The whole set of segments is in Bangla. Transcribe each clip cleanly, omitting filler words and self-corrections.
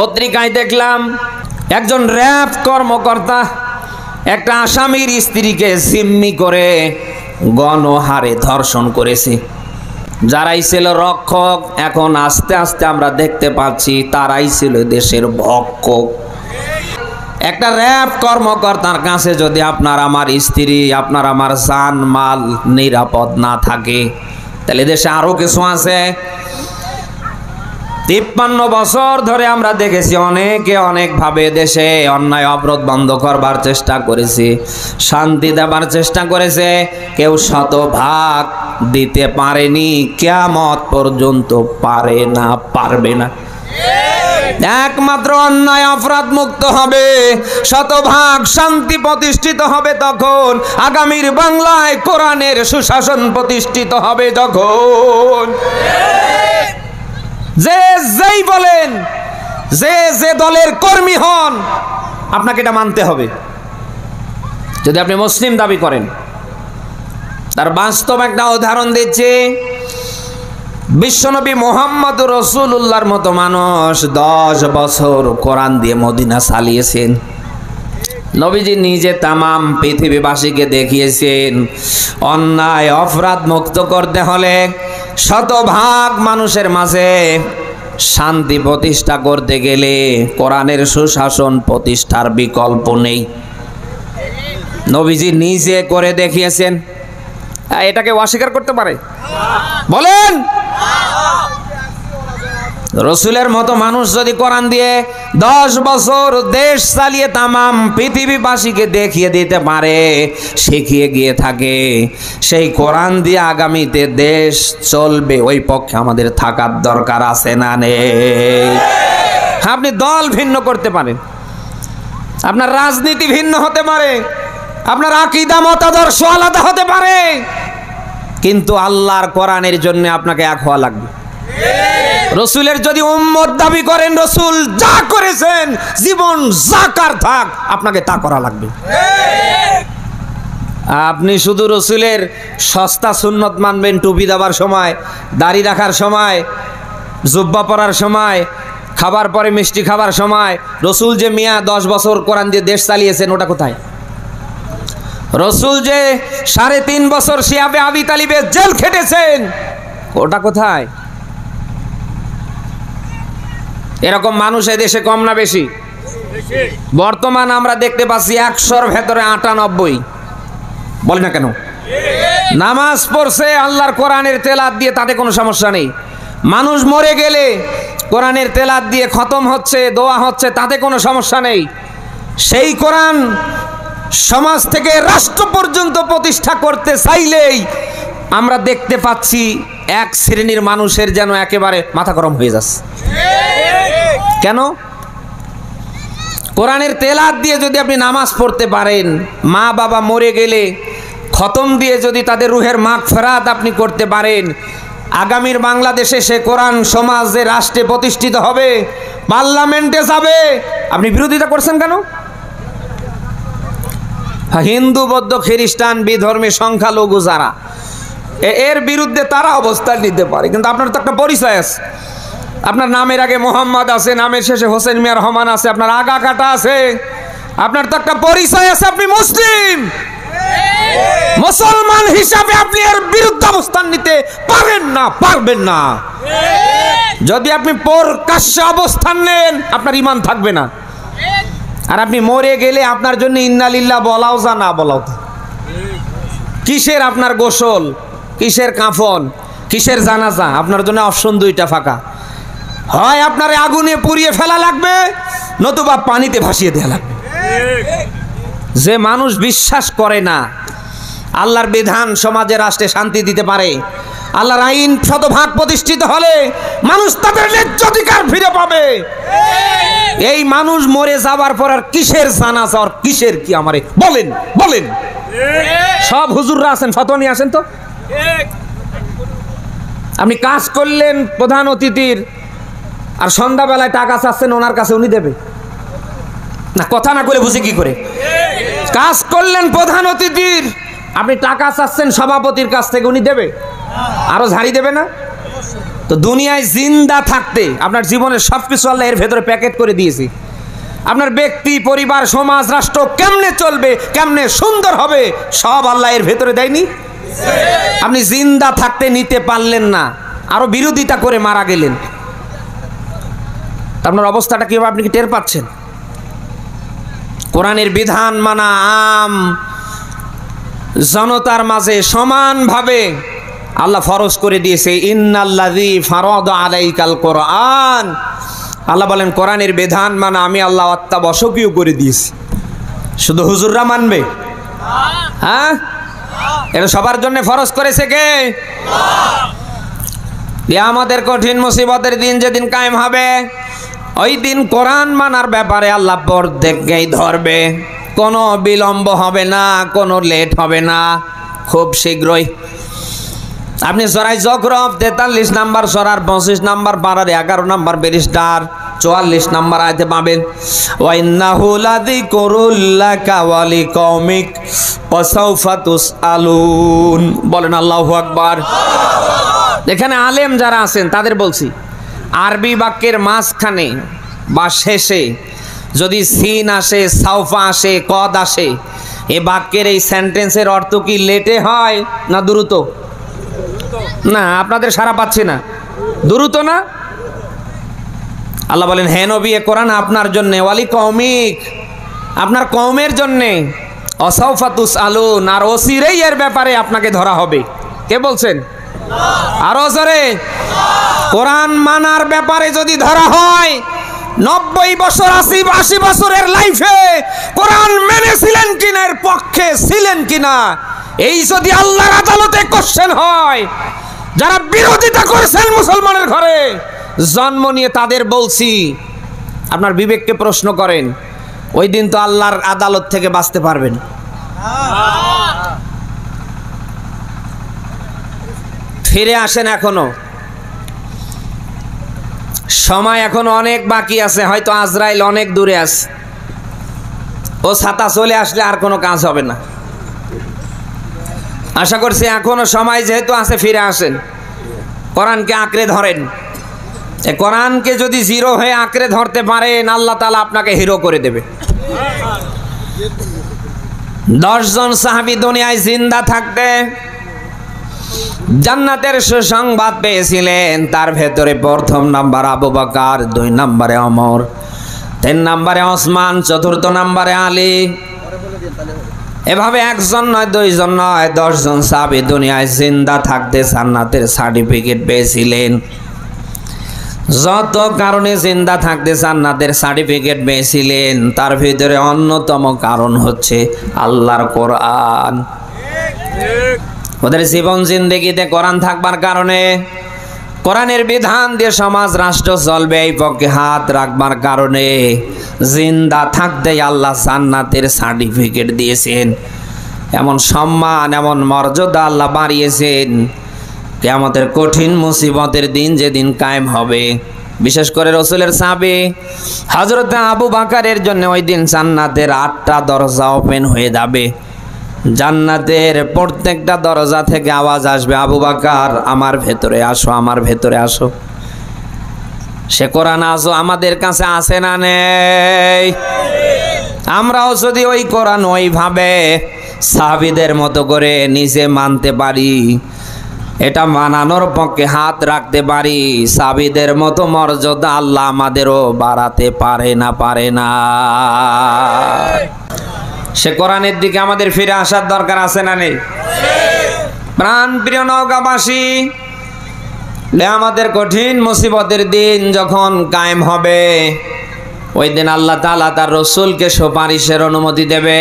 পত্রিকায় দেখলাম একজন র‍্যাব কর্মকর্তা একটা আসামির স্ত্রীকে জিম্মি করে গণহারে ধর্ষণ করেছে। যারাই ছিল রক্ষক, এখন আস্তে আস্তে আমরা দেখতে পাচ্ছি তারাই ছিল দেশের ভক্ষক। একটা র‍্যাব কর্মকর্তার কাছে যদি আপনার আমার স্ত্রী, আপনার আমার জান মাল নিরাপদ না থাকে, তাহলে দেশে আরো কিছু আছে। 53 বছর ধরে আমরা দেখেছি অনেকে অনেকভাবে দেশে অন্যায় অবরোধ বন্ধ করবার চেষ্টা করেছে, শান্তি দেবার চেষ্টা করেছে, কেউ শতভাগ দিতে পারেনি, কিয়ামত পর্যন্ত পারে না, পারবে না। একমাত্র অন্যায় অপরাধ মুক্ত হবে, শতভাগ শান্তি প্রতিষ্ঠিত হবে তখন, আগামীর বাংলায় কোরআনের সুশাসন প্রতিষ্ঠিত হবে যখন। যেই বলেন, যে দলের কর্মী হন, আপনাকে এটা মানতে হবে। যদি আপনি মুসলিম দাবি করেন, তার বাস্তব একটা উদাহরণ দিচ্ছি। বিশ্বনবী মুহাম্মদ রাসূলুল্লাহর মতো মানুষ 10 বছর কোরআন দিয়ে মদিনা চালিয়েছেন। নবীজি নিজে তামাম পৃথিবীবাসীকে দেখিয়েছেন অন্যায় অপরাধ মুক্ত করতে হলে, শতভাগ মানুষের মাঝে শান্তি প্রতিষ্ঠা করতে গেলে কোরআনের সুশাসন প্রতিষ্ঠার বিকল্প নেই। নবীজি নিজে করে দেখিয়েছেন। এটাকে অস্বীকার করতে পারে? বলেন। রসুলের মতো মানুষ যদি কোরআন দিয়ে 10 বছর দেশ চালিয়ে তামাম পৃথিবীবাসীকে দেখিয়ে দিতে পারে, শিখিয়ে গিয়ে থাকে, সেই কোরআন দিয়ে আগামীতে দেশ চলবে, ওই পক্ষে আমাদের থাকার দরকার আছে না নেই? আপনি দল ভিন্ন করতে পারেন, আপনার রাজনীতি ভিন্ন হতে পারে, আপনার আকীদা মতাদর্শ আলাদা হতে পারে, কিন্তু আল্লাহর কোরআনের জন্য আপনাকে এক হওয়া লাগবে। রসুলের যদি উম্মত দাবি করেন, রসুল যা করেছেন জীবন যাকার থাক, আপনাকে তা করা লাগবে। আপনি শুধু রসুলের সস্তা সুন্নত মানবেন, টুপি দেওয়ার সময়, দাড়ি রাখার সময়, জুব্বা পরার সময়, খাবার পরে মিষ্টি খাবার সময়। রসুল যে মিয়া 10 বছর কোরআন দিয়ে দেশ চালিয়েছেন, ওটা কোথায়? রসুল যে 3.5 বছর শিয়াবে আবি তালিবের জেল খেটেছেন, ওটা কোথায়? এরকম মানুষ দেশে কম না বেশি? বর্তমান আমরা দেখতে পাচ্ছি 100-র ভেতরে 98। বলে না কেন? নামাজ পড়ছে আল্লাহর কোরআনের তেলাওয়াত দিয়ে, তাতে কোনো সমস্যা নেই। মানুষ মরে গেলে কোরআনের তেলাওয়াত দিয়ে খতম হচ্ছে, দোয়া হচ্ছে, তাতে কোনো সমস্যা নেই। সেই কোরআন সমাজ থেকে রাষ্ট্র পর্যন্ত প্রতিষ্ঠা করতে চাইলেই আমরা দেখতে পাচ্ছি এক শ্রেণীর মানুষের যেন একেবারে মাথা গরম হয়ে যাচ্ছে। কেন? কোরআনের তেলাওয়াত দিয়ে যদি আপনি নামাজ পড়তে পারেন, মা বাবা মরে গেলে খতম দিয়ে যদি তাদের রুহের মাগফিরাত আপনি করতে পারেন, আগামীর বাংলাদেশে সে কোরআন সমাজে রাষ্ট্রে প্রতিষ্ঠিত হবে, পার্লামেন্টে যাবে। আপনি বিরোধিতা করছেন কেন? হিন্দু, বৌদ্ধ, খ্রিস্টান, বিধর্মী সংখ্যালঘু যারা, এর বিরুদ্ধে তারা অবস্থান নিতে পারে, কিন্তু আপনার তো একটা পরিচয় আছে। আপনার নামের আগে মোহাম্মদ আছে, নামের শেষে হোসেন মিয়া রহমান আছে, আপনার আগা কাটা আছে, আপনার তো একটা পরিচয় আছে। আপনি মুসলিম, মুসলমান হিসাবে আপনি এর বিরুদ্ধে অবস্থান নিতে পারেন না, পারবেন না। যদি আপনি প্রকাশ্যে অবস্থান নেন, আপনার ঈমান থাকবে না। আর আপনি মরে গেলে আপনার জন্য ইন্না লিল্লাহ বলাও যা, না বলাও তা। কিসের আপনার গোসল, কিসের কাফন, কিসের জানাজা? আপনার জন্য অপশন 2টা ফাঁকা। হয় আপনার আগুনে পুড়িয়ে ফেলা লাগবে, নতুবা পানিতে ভাসিয়ে দেওয়া লাগবে। যে মানুষ বিশ্বাস করে না আল্লাহর বিধান সমাজে রাষ্ট্রে শান্তি দিতে পারে, আল্লাহর আইন শতভাগ প্রতিষ্ঠিত হলে মানুষ তাদের ন্যায্য অধিকার ফিরে পাবে, এই মানুষ মরে যাবার পর আর কিসের জানাজা আর কিসের কি আমারে বলেন? বলেন। সব হুজুররা আছেন, ফতোয়া নিয়ে আসেন তো। আপনি কাজ করলেন প্রধান অতিথির, আর সন্ধ্যাবেলায় টাকা চাচ্ছেন ওনার কাছে, উনি দেবে না? কথা না করে বুঝে কি করে? কাজ করলেন প্রধান অতিথির, আপনি টাকা চাচ্ছেন সভাপতির কাছ থেকে, উনি দেবে? আরো ঝাড়ি দেবে না? তো দুনিয়ায় জিন্দা থাকতে আপনার জীবনের সব কিছু আল্লাহ এর ভেতরে প্যাকেট করে দিয়েছি। আপনার ব্যক্তি, পরিবার, সমাজ, রাষ্ট্র কেমনে চলবে, কেমনে সুন্দর হবে, সব আল্লাহ এর ভেতরে দেয়নি? আপনি জিন্দা থাকতে নিতে পারলেন না, আরো বিরোধিতা করে মারা গেলেন। আপনার অবস্থাটা কি হবে আপনি কি টের পাচ্ছেন? কোরআনের বিধান মানা আম জনতার মাঝে সমানভাবে আল্লাহ ফরজ করে দিয়েছে। ইন্নাল্লাযী ফারাদা আলাইকাল কোরআন, আল্লাহ বলেন কোরআনের বিধান মানা আমি আল্লাহ অত্যাবশ্যকীয় করে দিয়েছি। শুধু হুজুররা মানবে? হ্যাঁ, এটা সবার জন্য ফরজ করেছে কে? আমাদের কঠিন মুসিবতের দিন যেদিন কায়েম হবে, ওই দিন কোরআন মানার ব্যাপারে আল্লাহ প্রত্যেককেই ধরবে। কোনো বিলম্ব হবে না, কোনো লেট হবে না, খুব শীঘ্রই। আপনি সূরা যুখরুফ 43 নাম্বার সূরার 25 নাম্বার পারার 11 নাম্বার পৃষ্ঠার 44 নাম্বার আয়াতে পাবেন, ওয়া ইন্নাহু লাযিকরুল লাকা ওয়া লিকওমিক ওয়া সাওফা তুসআলুন। বলেন আল্লাহু আকবার। এখানে আলেম যারা আছেন তাদের বলছি, আরবি বাক্যের মাঝখানে বা শেষে যদি সিন আসে, সাউফা আসে, কদ আসে, এই বাক্যের এই সেন্টেন্সের অর্থ কি লেটে হয় না দ্রুত? না, আপনাদের সারা পাচ্ছে না, দ্রুত না। আল্লাহ বলেন হে নবী, এ কোরআন আপনার জন্য, ওয়ালি কওমিক, আপনার কওমের জন্য, অসাউফা তুসআলুন, আর অচিরেই এর ব্যাপারে আপনাকে ধরা হবে। কে বলছেন? আরো জোরে। কোরআন মানার ব্যাপারে যদি ধরা হয়, 90 বছর 80 বছরের লাইফে কোরআন মেনেছিলেন কিনা, এর পক্ষে ছিলেন কিনা, এই যদি আল্লাহর আদালতে কোশ্চেন হয়, যারা বিরোধিতা করেছেন মুসলমানের ঘরে জন্ম নিয়ে, তাদের বলছি আপনার বিবেককে প্রশ্ন করেন, ওই দিন তো আল্লাহর আদালত থেকে বাঁচতে পারবেন? ফিরে আসেন, এখনো সময়, এখনো অনেক বাকি আছে। হয়তো আজরাইল অনেক দূরে আছে, ও ছাতা চলে আসলে আর কোনো কাজ হবে না। আশা করছি এখনো সময় যেহেতু আছে, ফিরে আসেন, কোরআনকে আঁকড়ে ধরেন। কোরআনকে যদি জিরো হয়ে আঁকড়ে ধরতে পারেন, আল্লাহ তাআলা আপনাকে হিরো করে দেবে। 10 জন সাহাবী দুনিয়ায় জিন্দা থাকতে জান্নাতের সুসংবাদ পেয়েছিলেন। তার ভেতরে প্রথম নাম্বার আবু বকর, 2 নম্বরে ওমর, 3 নম্বরে ওসমান, 4 নম্বরে আলী। এভাবে 1 জন নয়, 2 জন নয়, 10 জন সাহাবী দুনিয়ায় জিন্দা থাকতে জান্নাতের সার্টিফিকেট পেয়েছিলেন। যত কারণে জিন্দা থাকতে জান্নাতের সার্টিফিকেট পেয়েছিলেন, তার ভিতরে অন্যতম কারণ হচ্ছে আল্লাহর কোরআন। ওদের জীবন জিন্দেগিতে কোরআন থাকবার কারণে, কোরআনের বিধান দিয়ে সমাজ রাষ্ট্র চলবে, এই পক্ষে হাত রাখবার কারণে জিন্দা থাকতেই আল্লাহ জান্নাতের সার্টিফিকেট দিয়েছেন। এমন সম্মান, এমন মর্যাদা আল্লাহ বাড়িয়েছেন, কিয়ামতের কঠিন মুসিবতের দিন যেদিন কায়েম হবে, বিশেষ করে রাসূলের সাহাবী হযরত আবু বকরের জন্য ওই দিন জান্নাতের 8টা দরজা ওপেন হয়ে যাবে। জান্নাতের প্রত্যেকটা দরজা থেকে আওয়াজ আসবে, আবু বকর আমার ভেতরে আসো, আমার ভেতরে আসো। সে কোরআন আজও আমাদের কাছে আছে না নেই? আমরাও যদি ওই কোরআন ওইভাবে সাহাবীদের মতো করে নিজে মানতে পারি, এটা মানানোর পক্ষে হাত রাখতে পারি, সাহাবীদের মতো মর্যাদা আল্লাহ আমাদেরও বাড়াতে পারে না, পারে না? সে কোরআনের দিকে আমাদের ফিরে আসার দরকার আছে না নেই? প্রাণ প্রিয় নওগাঁবাসী, আমাদের কঠিন মুসিবতের দিন যখন কায়েম হবে, ওই দিন আল্লাহ তাআলা তার রাসূলকে সুপারিশের অনুমতি দেবে।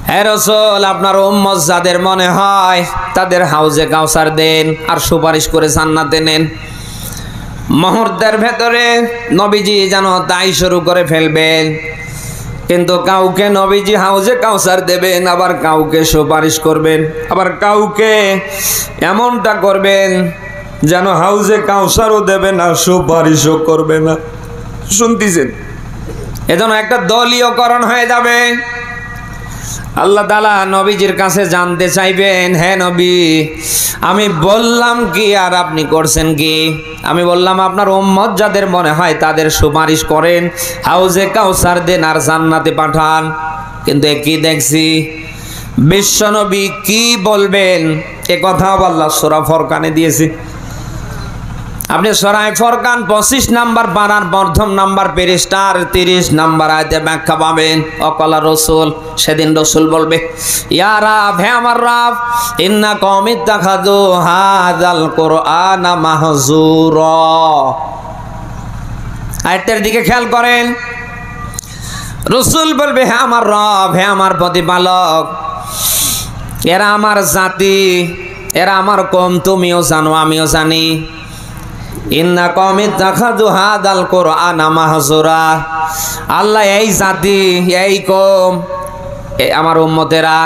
হে রাসূল, আপনার উম্মত যাদের মনে হয় তাদের হাউজে কাউসার দেন আর সুপারিশ করে জান্নাতে নেন। মুহূর্তের ভেতরে নবীজি যেন তাই শুরু করে ফেলবেন, কিন্তু কাউকে নবীজি হাউজে কাউসার দেবেন, আবার কাউকে সুপারিশ করবেন, আবার কাউকে এমনটা করবেন যেন হাউজে কাউসারও দেবে না, সুপারিশও করবে না। শুনতেছেন? এজন্য একটা দলীয়করণ হয়ে যাবে। আল্লাহ তাআলা নবীজির কাছে জানতে চাইবেন, হে নবী আমি বললাম কি আর আপনি করছেন কি? আমি বললাম আপনার উম্মত যাদের মনে হয় তাদের সুপারিশ করেন, হাউজে কাউসার দেন আর জান্নাতে পাঠান। কিন্তু কি দেখছি, বিশ্বনবী কি বলবেন এ কথাও আল্লাহ সূরা ফুরকানে দিয়েছে। আপনি সূরা ফুরকান 25 নাম্বার পারার প্রথম নাম্বার পৃষ্ঠার 30 নাম্বার আয়াতে ব্যাখ্যা পাবেন। অকলা রাসূল, সেদিন রাসূল বলবে, ইয়া রাব, হে আমার রব, ইন্না কওমি তাখাযু হাযাল কুরআনা মাহজুরা। আয়াতের দিকে খেয়াল করেন। রাসূল বলবে, হে আমার রব, হে আমার প্রতিপালক, এরা আমার জাতি, এরা আমার কওম, তুমিও জানো আমিও জানি। ইন্না কওমি তাখাযু হাযাল কুরআনা মাহজুরা। আল্লাহ এই জাতি, এই কওম, আমার উম্মতেরা,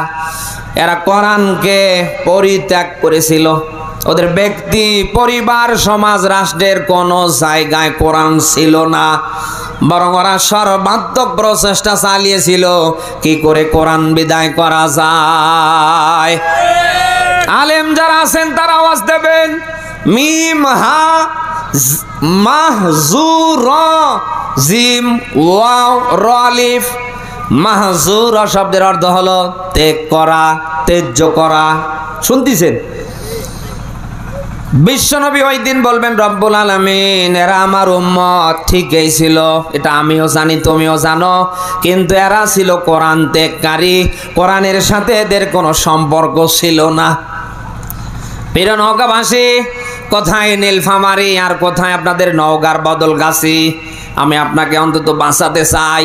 এরা কোরআনকে পরিত্যাগ করেছিল। ওদের ব্যক্তি, পরিবার, সমাজ, রাষ্ট্রের কোনো জায়গায় কোরআন ছিল না, বরং ওরা সর্বাত্মক প্রচেষ্টা চালিয়েছিল কি করে কোরআন বিদায় করা যায়। আলেম যারা আছেন তারা আওয়াজ দেবেন, মিম হা মাহজুরা, জিম ওয়াও র আলিফ। মাহজুরা শব্দের অর্থ হলো ত্যাগ করা, ত্যায্য করা। শুনতেছেন? বিশ্বনবী ওই দিন বলবেন, রব্বুল আলামিন, এরা আমার উম্মত ঠিকই ছিল, এটা আমিও জানি তুমিও জানো, কিন্তু এরা ছিল কোরআন ত্যাগকারী, কোরআনের সাথে এদের কোনো সম্পর্ক ছিল না। প্রিয় নওগাঁবাসী, কোথায় নীলফামারী আর কোথায় আপনাদের নওগাঁর বদলগাছি, আমি আপনাকে অন্তত বাঁচাতে চাই।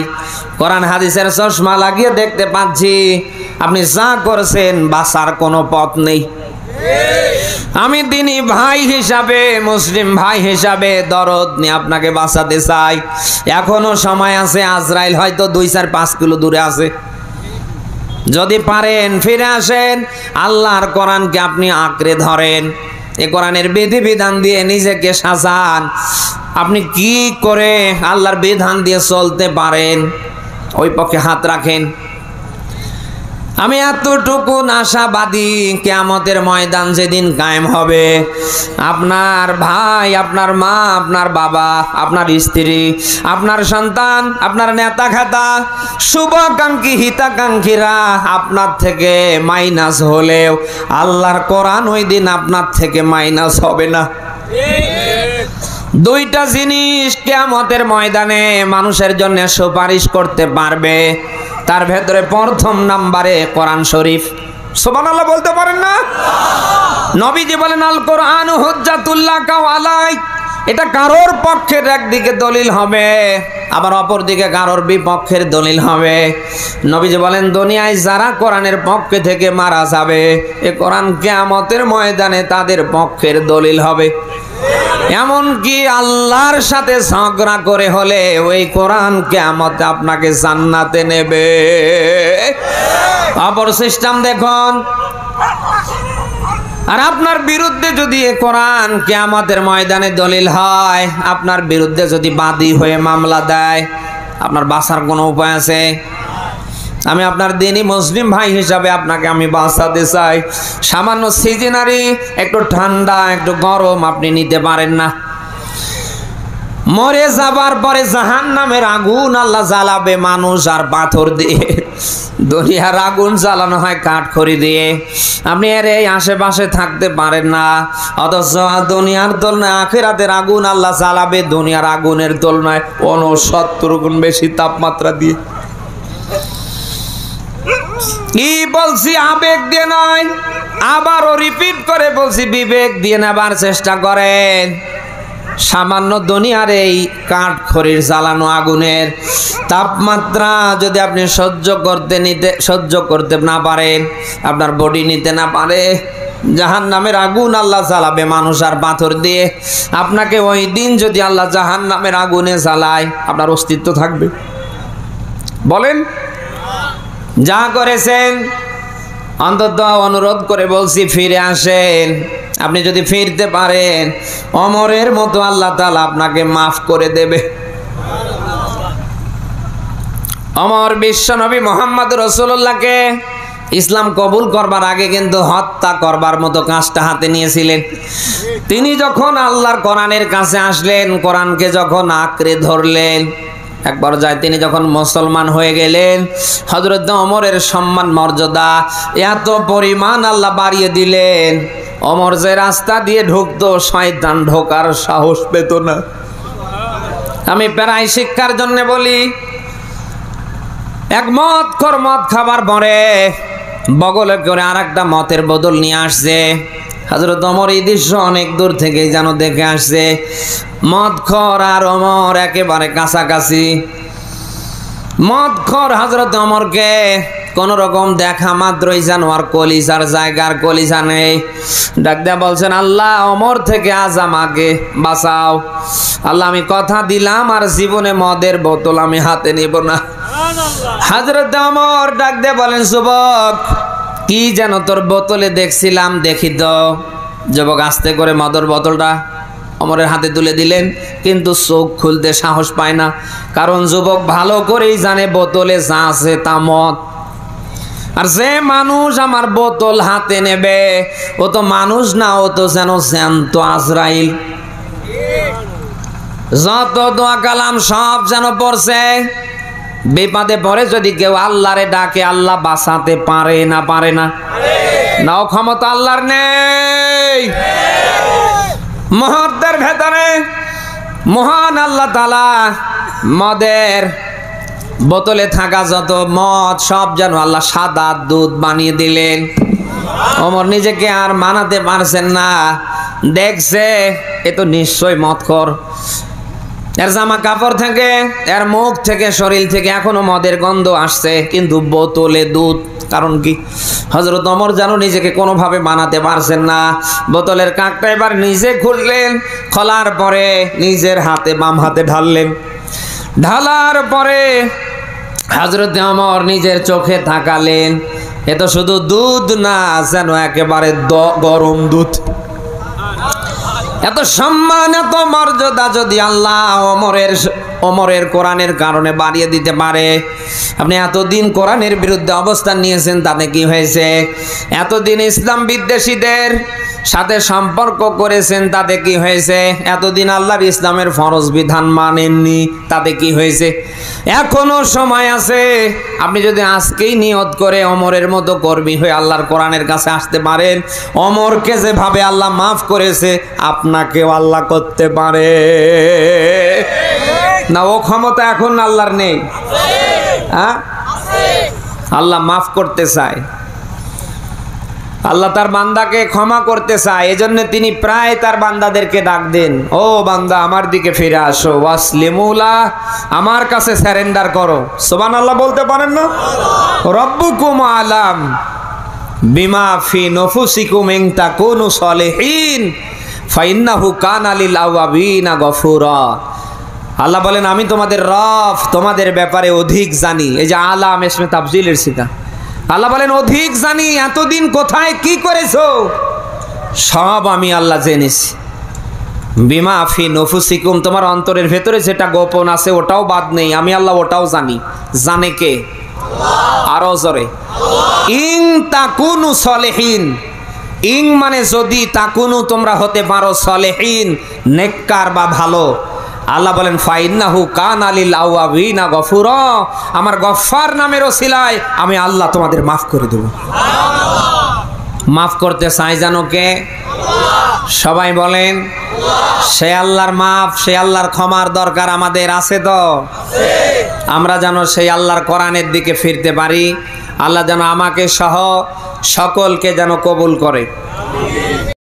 কোরআন হাদিসের চশমা লাগিয়ে দেখতে পাচ্ছি আপনি যা করছেন বাঁচার কোনো পথ নেই। আমি দিনী ভাই হিসাবে, মুসলিম ভাই হিসাবে দরদ নিয়ে আপনাকে বাঁচাতে চাই। এখনো সময় আছে, আজরাইল হয়তো 2-4-5 কিলো দূরে আছে। যদি পারেন ফিরে আসেন, আল্লাহর কোরআনকে আপনি আঁকড়ে ধরেন, এই কোরআনের বিধিবিধান দিয়ে নিজেকে সাজান। আপনি কি করে আল্লাহর বিধান দিয়ে চলতে পারেন ওই পক্ষে হাত রাখেন। আমি এতটুকু আশাবাদী, কিয়ামতের ময়দান যেদিন কায়েম হবে, আপনার ভাই, আপনার মা, আপনার বাবা, আপনার স্ত্রী, আপনার সন্তান, আপনার নেতা খাতা, শুভাকাঙ্ক্ষী হিতাকাঙ্ক্ষীরা আপনার থেকে মাইনাস হলেও আল্লাহর কোরআন ওই দিন আপনার থেকে মাইনাস হবে না। দুইটা জিনিস কিয়ামতের ময়দানে মানুষের জন্য সুপারিশ করতে পারবে, তার ভেতরে প্রথম নাম্বারে কোরআন শরীফ। সুবহানাল্লাহ বলতে পারেন না? নবীজি বলেন, আল কোরআনু হুজ্জাতুল লাকা ওয়া আলাইক। এটা কারোর পক্ষের একদিকে দলিল হবে, আবার অপর দিকে কারোর বিপক্ষের দলিল হবে। নবীজি বলেন, দুনিয়ায় যারা কোরআনের পক্ষে থেকে মারা যাবে, এ কোরআন কিয়ামতের ময়দানে তাদের পক্ষের দলিল হবে। এমনকি আল্লাহর সাথে ঝগড়া করে হলে ওই কোরআন কিয়ামতে আপনাকে জান্নাতে নেবে। অপর সিস্টেম দেখুন। আর আপনার বিরুদ্ধে যদি এ কোরআন কিয়ামতের ময়দানে দলিল হয়, আপনার বিরুদ্ধে যদি বাদী হয়ে মামলা দেয়, আপনার বাঁচার কোনো উপায় আছে? আমি আপনার দিনই মুসলিম ভাই হিসাবে আপনাকে আমি বাঁচাতে চাই। সামান্য সিজনারি, একটু ঠান্ডা, একটু গরম আপনি নিতে পারেন না। মরে যাবার পরে জাহান্নামের আগুন আল্লাহ জ্বালাবে মানুষ আর পাথর দিয়ে। দুনিয়ার আগুন জ্বালানো হয় কাঠখড়ি দিয়ে। আপনি এর এই আশেপাশে থাকতে পারেন না, অথচ দুনিয়ার তুলনায় আখিরাতের আগুন আল্লাহ জ্বালাবে দুনিয়ার আগুনের তুলনায় 69 গুণ বেশি তাপমাত্রা দিয়ে। কি বলছি, আবেগ দিয়ে নয়, আবারও রিপিট করে বলছি, বিবেক দিয়ে নেবার চেষ্টা করেন। সামান্য দুনিয়ার এই কাঠখড়ির জ্বালানো আগুনের তাপমাত্রা যদি আপনি সহ্য করতে না পারেন, আপনার বডি নিতে না পারে, জাহান্নামের আগুন আল্লাহ জ্বালাবে মানুষ আর পাথর দিয়ে। আপনাকে ওই দিন যদি আল্লাহ জাহান্নামের আগুনে জ্বালায়, আপনার অস্তিত্ব থাকবে? বলেন। যা করেছেন অন্তত অনুরোধ করে বলছি ফিরে আসেন। আপনি যদি ফিরতে পারেন, ওমরের মতো আল্লাহ তাআলা আপনাকে মাফ করে দেবে। ওমর বিশ্বনবী মুহাম্মদ রাসূলুল্লাহকে ইসলাম কবুল করবার আগে কিন্তু হত্যা করবার মতো কাজটা হাতে নিয়েছিলেন। তিনি যখন আল্লাহর কোরআনের কাছে আসলেন, কোরআনকে যখন আঁকড়ে ধরলেন, একবার যায় তিনি যখন মুসলমান হয়ে গেলেন, হযরত ওমরের সম্মান মর্যাদা এত পরিমাণ আল্লাহ বাড়িয়ে দিলেন, ওমর যে রাস্তা দিয়ে ঢুকতো শয়তান ঢোকার সাহস পেত না। আমি প্রায় শিক্ষার জন্য বলি, এক মদ খাবার পরে বগলে করে আর একটা মতের বোতল নিয়ে আসছে। হযরত ওমর এই দৃশ্য অনেক দূর থেকেই যেন দেখে আসছে। মদখর আর ওমর একেবারে কাছাকাছি। মদখর হযরত ওমরকে কোন রকম দেখা মাত্রই যেন আর কলিজার জায়গার কলিজা নেই। ডাক দিয়া বলছেন, আল্লাহ ওমর থেকে আজ আমাকে বাঁচাও। আল্লাহ আমি কথা দিলাম আর জীবনে মদের বোতল আমি হাতে নিব না। হযরত ওমর ডাক দিয়ে বলেন, যুবক কি যেন তোর বোতলে দেখছিলাম, দেখি তো। যুবক আস্তে করে মদের বোতলটা ওমরের হাতে তুলে দিলেন, কিন্তু চোখ খুলতে সাহস পায় না, কারণ যুবক ভালো করেই জানে বোতলে যা আছে তা মদ। আর যে মানুষ আমার বোতল হাতে নেবে ও তো মানুষ না, ও তো যেন জ্যান্ত আজরাইল। যত দোয়া কালাম সব যেন পড়ছে, বিপদে পড়ে যদি কেউ আল্লাহরে ডাকে আল্লাহ বাঁচাতে পারে না? পারে না? নাও ক্ষমতা আল্লাহর নেই। মুহূর্তের ভেতরে মহান আল্লাহ তাআলা মদের বোতলে থাকা যত মদ সব যেন আল্লাহ সাদা দুধ বানিয়ে দিলেন। ওমর নিজেকে আর মানাতে পারছেন না, দেখছে এ তো নিশ্চয় মদখোর। এর জামা কাপড় থেকে, এর মুখ থেকে, শরীর থেকে এখনো মদের গন্ধ আসছে, কিন্তু বোতলে দুধ। কারণ কি? হযরত ওমর যেন নিজেকে কোনোভাবে বানাতে পারছেন না। বোতলের কাকটা এবার নিজে খুললেন, খোলার পরে নিজের হাতে, বাম হাতে ঢাললেন। ঢালার পরে হযরত ওমর নিজের চোখে তাকালেন, এ তো শুধু দুধ না, যেন একেবারে গরম দুধ। এত সম্মান, এত মর্যাদা যদি আল্লাহ ওমরের কোরআনের কারণে বাড়িয়ে দিতে পারে। আপনি এতদিন কোরআনের বিরুদ্ধে অবস্থান নিয়েছেন, তাতে কি হয়েছে? এতদিন ইসলাম বিদ্বেষীদের সাথে সম্পর্ক করেছেন, তাতে কি হয়েছে? এতদিন আল্লাহর ইসলামের ফরজ বিধান মানেননি, তাতে কি হয়েছে? এখনো সময় আছে। আপনি যদি আজকেই নিয়ত করে ওমরের মতো কর্মী হয়ে আল্লাহর কোরআনের কাছে আসতে পারেন, ওমরকে যেভাবে আল্লাহ মাফ করেছে আপনাকেও আল্লাহ করতে পারে না? ও ক্ষমতা এখন আল্লাহর নেই? হ্যাঁ, আল্লাহ মাফ করতে চায়, আল্লাহ তার বান্দাকে ক্ষমা করতে চায়। এজন্য তিনি প্রায় তার বান্দাদেরকে ডাক দেন, ও বান্দা আমার দিকে ফিরে আসো, ওয়াসলিমুলা, আমার কাছে সারেন্ডার করো। সুবহানাল্লাহ বলতে পারেন না? রব্বুকুম আলাম বিমা ফি নফুসিকুম ইন তাকুনু সলিহিন ফাইন্নাহু কানা লিল আওয়াবিনা গফুরা। আল্লাহ বলেন, আমি তোমাদের রব, তোমাদের ব্যাপারে অধিক জানি। এই যে আলাম ইসমে তাফজিলের সিগা। আল্লাহ বলেন অধিক জানি, এতদিন কোথায় কি করেছো সব আমি আল্লাহ জেনেছি। বিমা ফি নফুসিকুম, তোমার অন্তরের ভেতরে যেটা গোপন আছে ওটাও বাদ নেই, আমি আল্লাহ ওটাও জানি। জানে কে? আরো জোরে, ইন তাকুনু সলিহিন। ইং মানে যদি, তাকুনু তোমরা হতে পারো, সলিহিন নেককার বা ভালো। আল্লাহ বলেন ফাইন্নাহু কানা লিল আওয়াবিনা গফুরা, আমার গফফার নামের ওসিলায় আমি আল্লাহ তোমাদের মাফ করে দেব। মাফ করতে চাই জানো কে? সবাই বলেন সে আল্লাহর মাফ, সে আল্লাহর ক্ষমার দরকার আমাদের আছে তো? আমরা যেন সেই আল্লাহর কোরআনের দিকে ফিরতে পারি। আল্লাহ যেন আমাকে সহ সকলকে যেন কবুল করে।